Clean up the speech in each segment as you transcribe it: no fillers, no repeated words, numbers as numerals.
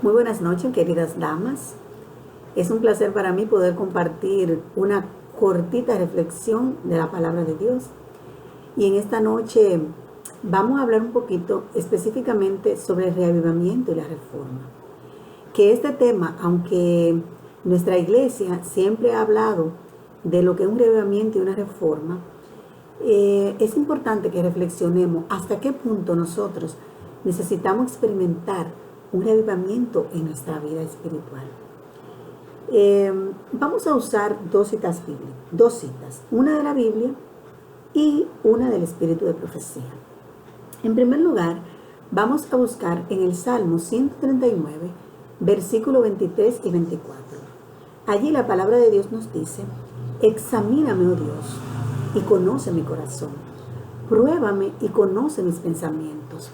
Muy buenas noches, queridas damas. Es un placer para mí poder compartir una cortita reflexión de la palabra de Dios. Y en esta noche vamos a hablar un poquito específicamente sobre el reavivamiento y la reforma. Que este tema, aunque nuestra iglesia siempre ha hablado de lo que es un reavivamiento y una reforma, es importante que reflexionemos hasta qué punto nosotros necesitamos experimentar un reavivamiento en nuestra vida espiritual. Vamos a usar dos citas bíblicas, una de la Biblia y una del Espíritu de Profecía. En primer lugar, vamos a buscar en el Salmo 139, versículos 23 y 24. Allí la palabra de Dios nos dice: examíname, oh Dios, y conoce mi corazón. Pruébame y conoce mis pensamientos.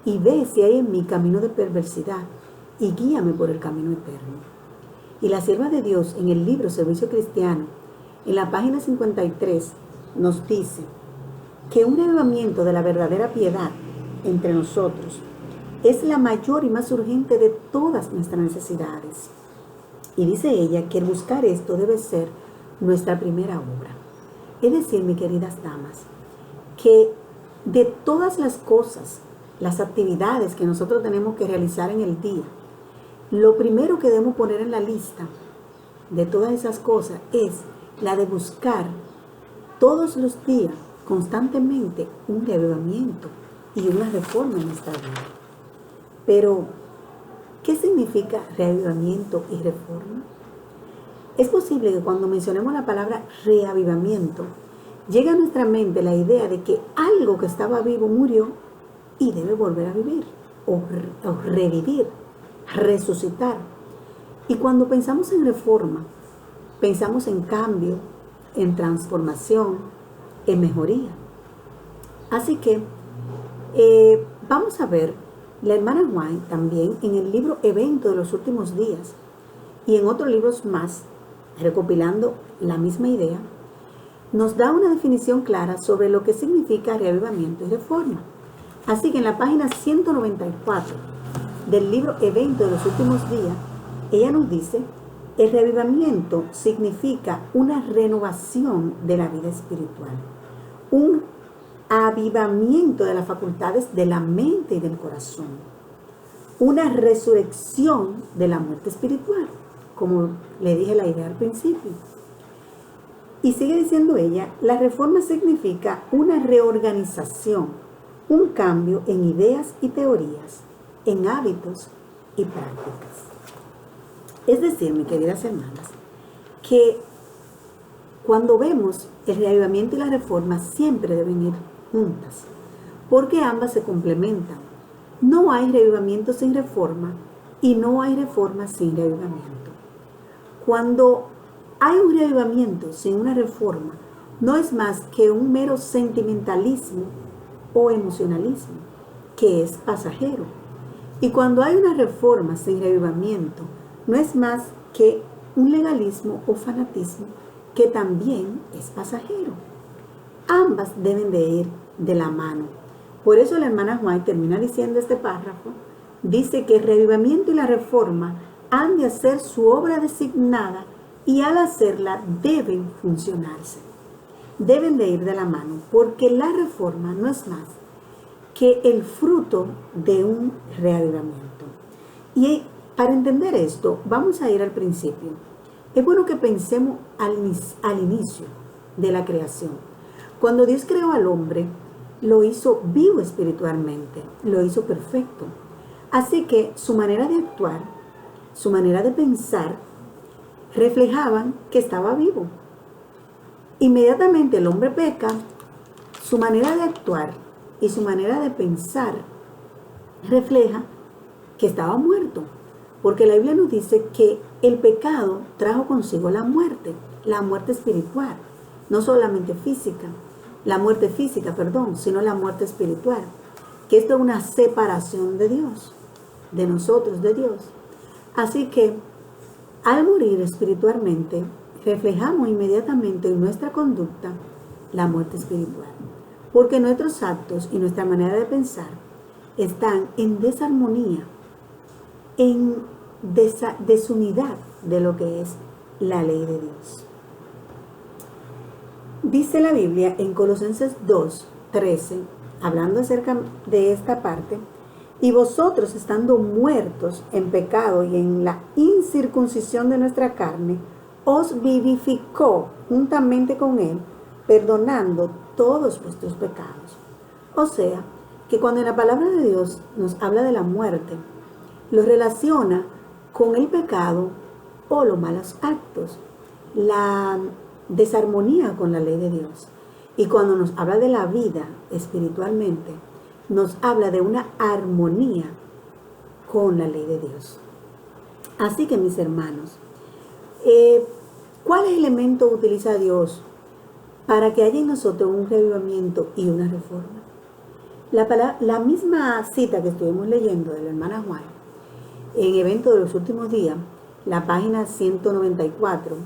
Y ve si hay en mí camino de perversidad, y guíame por el camino eterno. Y la sierva de Dios en el libro Servicio Cristiano, en la página 53, nos dice que un reavivamiento de la verdadera piedad entre nosotros es la mayor y más urgente de todas nuestras necesidades. Y dice ella que el buscar esto debe ser nuestra primera obra. Es decir, mis queridas damas, que de todas las cosas, las actividades que nosotros tenemos que realizar en el día, lo primero que debemos poner en la lista de todas esas cosas es la de buscar todos los días, constantemente, un reavivamiento y una reforma en nuestra vida. Pero, ¿qué significa reavivamiento y reforma? Es posible que cuando mencionemos la palabra reavivamiento, llegue a nuestra mente la idea de que algo que estaba vivo murió y debe volver a vivir o revivir, resucitar. Y cuando pensamos en reforma, pensamos en cambio, en transformación, en mejoría. Así que vamos a ver, la hermana White también en el libro Evento de los Últimos Días y en otros libros más, recopilando la misma idea, nos da una definición clara sobre lo que significa reavivamiento y reforma. Así que en la página 194 del libro Evento de los Últimos Días, ella nos dice: el reavivamiento significa una renovación de la vida espiritual, un avivamiento de las facultades de la mente y del corazón, una resurrección de la muerte espiritual, como le dije la idea al principio. Y sigue diciendo ella, la reforma significa una reorganización, un cambio en ideas y teorías, en hábitos y prácticas. Es decir, mis queridas hermanas, que cuando vemos el reavivamiento y la reforma siempre deben ir juntas, porque ambas se complementan. No hay reavivamiento sin reforma y no hay reforma sin reavivamiento. Cuando hay un reavivamiento sin una reforma, no es más que un mero sentimentalismo o emocionalismo, que es pasajero. Y cuando hay una reforma sin reavivamiento, no es más que un legalismo o fanatismo, que también es pasajero. Ambas deben de ir de la mano. Por eso la hermana White termina diciendo este párrafo, dice que el reavivamiento y la reforma han de hacer su obra designada y al hacerla deben funcionarse. Deben de ir de la mano, porque la reforma no es más que el fruto de un reavivamiento. Y para entender esto, vamos a ir al principio. Es bueno que pensemos al inicio de la creación. Cuando Dios creó al hombre, lo hizo vivo espiritualmente, lo hizo perfecto. Así que su manera de actuar, su manera de pensar, reflejaban que estaba vivo. Inmediatamente el hombre peca, su manera de actuar y su manera de pensar refleja que estaba muerto, porque la Biblia nos dice que el pecado trajo consigo la muerte espiritual, no solamente física, sino la muerte espiritual, que esto es una separación de Dios, de nosotros, de Dios. Así que al morir espiritualmente, reflejamos inmediatamente en nuestra conducta la muerte espiritual, porque nuestros actos y nuestra manera de pensar están en desarmonía en desunidad de lo que es la ley de Dios. Dice la Biblia en Colosenses 2:13, hablando acerca de esta parte: y vosotros, estando muertos en pecado y en la incircuncisión de nuestra carne, os vivificó juntamente con él, perdonando todos vuestros pecados. O sea, que cuando en la palabra de Dios nos habla de la muerte, lo relaciona con el pecado o los malos actos, la desarmonía con la ley de Dios. Y cuando nos habla de la vida espiritualmente, nos habla de una armonía con la ley de Dios. Así que, mis hermanos, ¿cuál elemento utiliza Dios para que haya en nosotros un reavivamiento y una reforma? La misma cita que estuvimos leyendo de la hermana Juan en Evento de los Últimos Días, la página 194,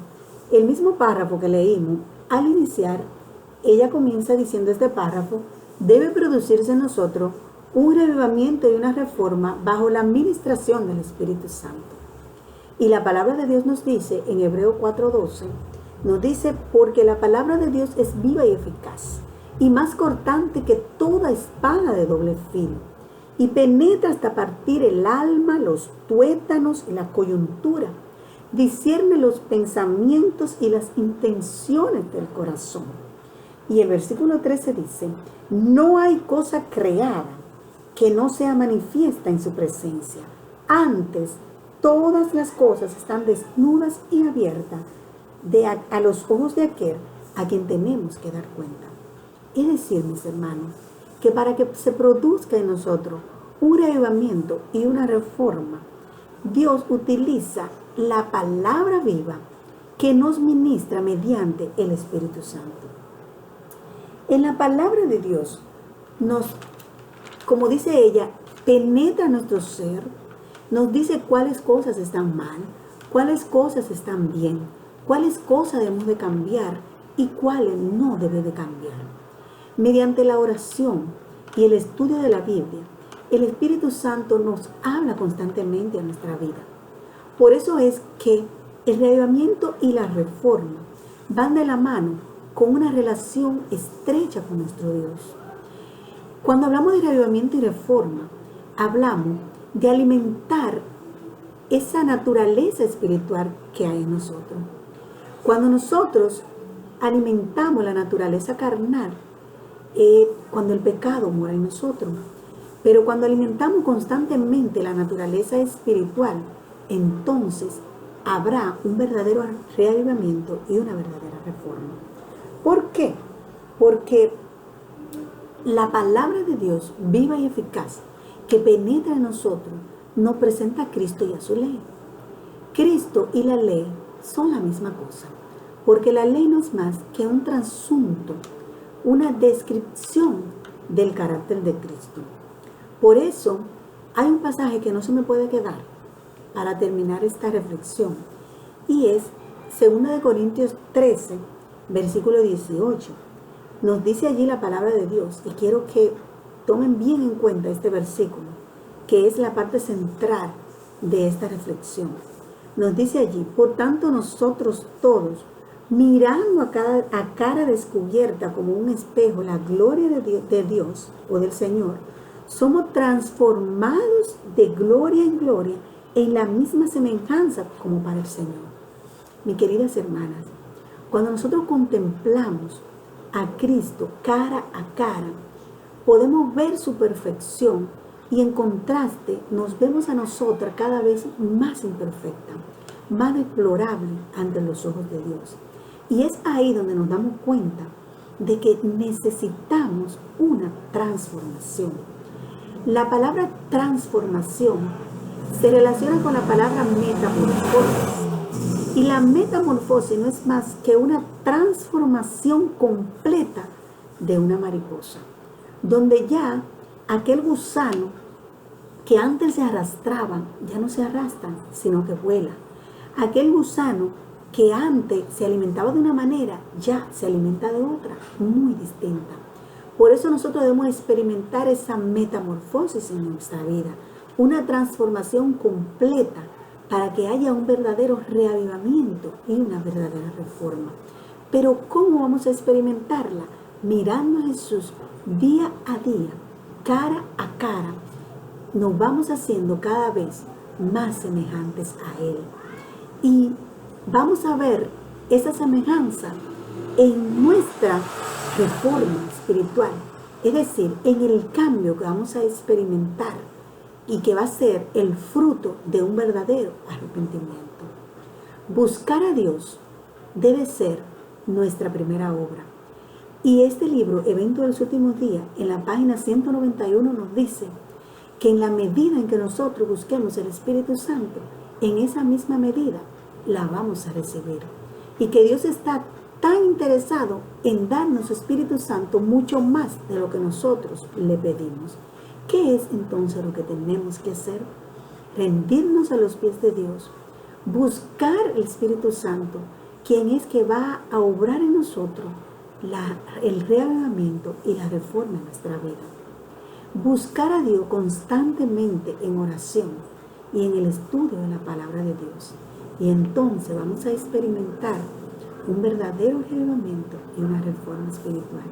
el mismo párrafo que leímos, al iniciar, ella comienza diciendo este párrafo: debe producirse en nosotros un reavivamiento y una reforma bajo la administración del Espíritu Santo. Y la palabra de Dios nos dice en Hebreos 4:12, nos dice: porque la palabra de Dios es viva y eficaz, y más cortante que toda espada de doble filo, y penetra hasta partir el alma, los tuétanos y la coyuntura, discierne los pensamientos y las intenciones del corazón. Y el versículo 13 dice: no hay cosa creada que no sea manifiesta en su presencia. Antes, todas las cosas están desnudas y abiertas a los ojos de aquel a quien tenemos que dar cuenta. Es decir, mis hermanos, que para que se produzca en nosotros un reavivamiento y una reforma, Dios utiliza la palabra viva que nos ministra mediante el Espíritu Santo. En la palabra de Dios como dice ella, penetra nuestro ser, nos dice cuáles cosas están mal, cuáles cosas están bien, cuáles cosas debemos de cambiar y cuáles no debe de cambiar. Mediante la oración y el estudio de la Biblia, el Espíritu Santo nos habla constantemente en nuestra vida. Por eso es que el reavivamiento y la reforma van de la mano con una relación estrecha con nuestro Dios. Cuando hablamos de reavivamiento y reforma, hablamos de alimentar esa naturaleza espiritual que hay en nosotros. Cuando nosotros alimentamos la naturaleza carnal, cuando el pecado mora en nosotros, pero cuando alimentamos constantemente la naturaleza espiritual, entonces habrá un verdadero reavivamiento y una verdadera reforma. ¿Por qué? Porque la palabra de Dios, viva y eficaz, que penetra en nosotros, nos presenta a Cristo y a su ley. Cristo y la ley son la misma cosa, porque la ley no es más que un trasunto, una descripción del carácter de Cristo. Por eso, hay un pasaje que no se me puede quedar para terminar esta reflexión, y es 2 Corintios 13, versículo 18. Nos dice allí la palabra de Dios, y quiero que tomen bien en cuenta este versículo, que es la parte central de esta reflexión. Nos dice allí: por tanto nosotros todos, mirando a cara descubierta como un espejo la gloria de Dios o del Señor, somos transformados de gloria en gloria en la misma semejanza como para el Señor. Mis queridas hermanas, cuando nosotros contemplamos a Cristo cara a cara, podemos ver su perfección y en contraste nos vemos a nosotras cada vez más imperfecta, más deplorable ante los ojos de Dios. Y es ahí donde nos damos cuenta de que necesitamos una transformación. La palabra transformación se relaciona con la palabra metamorfosis. Y la metamorfosis no es más que una transformación completa de una mariposa, donde ya aquel gusano que antes se arrastraba, ya no se arrastra, sino que vuela. Aquel gusano que antes se alimentaba de una manera, ya se alimenta de otra, muy distinta. Por eso nosotros debemos experimentar esa metamorfosis en nuestra vida, una transformación completa para que haya un verdadero reavivamiento y una verdadera reforma. Pero ¿cómo vamos a experimentarla? Mirando a Jesús día a día, cara a cara, nos vamos haciendo cada vez más semejantes a Él. Y vamos a ver esa semejanza en nuestra reforma espiritual, es decir, en el cambio que vamos a experimentar y que va a ser el fruto de un verdadero arrepentimiento. Buscar a Dios debe ser nuestra primera obra. Y este libro, Evento de los Últimos Días, en la página 191 nos dice que en la medida en que nosotros busquemos el Espíritu Santo, en esa misma medida la vamos a recibir. Y que Dios está tan interesado en darnos su Espíritu Santo mucho más de lo que nosotros le pedimos. ¿Qué es entonces lo que tenemos que hacer? Rendirnos a los pies de Dios, buscar el Espíritu Santo, quien es que va a obrar en nosotros el reavivamiento y la reforma en nuestra vida. Buscar a Dios constantemente en oración y en el estudio de la palabra de Dios. Y entonces vamos a experimentar un verdadero reavivamiento y una reforma espiritual.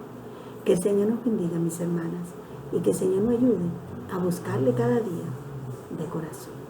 Que el Señor nos bendiga, mis hermanas, y que el Señor nos ayude a buscarle cada día de corazón.